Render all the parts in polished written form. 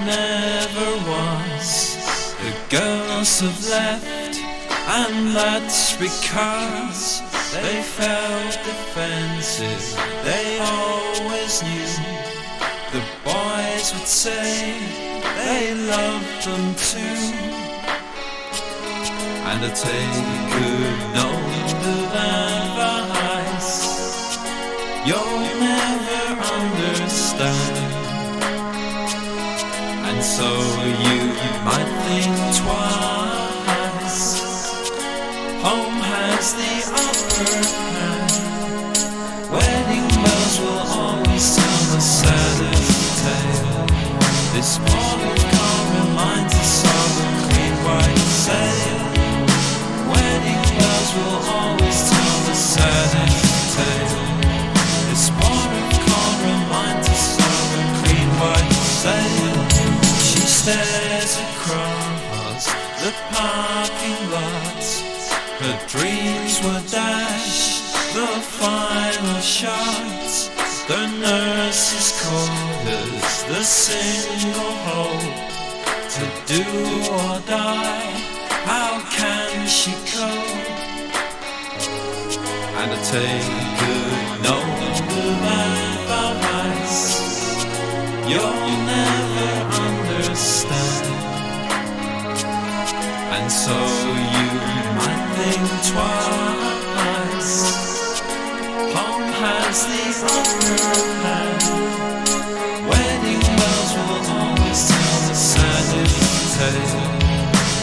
never was. The girls have left, and that's because they felt defensive. They always knew. The boys would say they loved them too. And I take good note of advice. You'll never understand. And so you might think twice. Home has the upper hand. Wedding bells will always tell the saddest tale. This port of call reminds us of a clean white sail. Wedding bells will always tell the saddest tale. This port of call reminds us of a clean white sail. She stares across the parking lot. Her dreams were dashed, the final shots. The nurse's quarters, the single hope to do or die. How can she cope? And I take good note of advice. You'll never understand. And so you might think twice. Home has the upper hand. Wedding bells will always tell the saddest tale.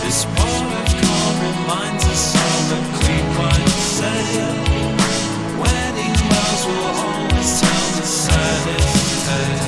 This port of call reminds us of a clean white sail. Wedding bells will always tell the saddest tale.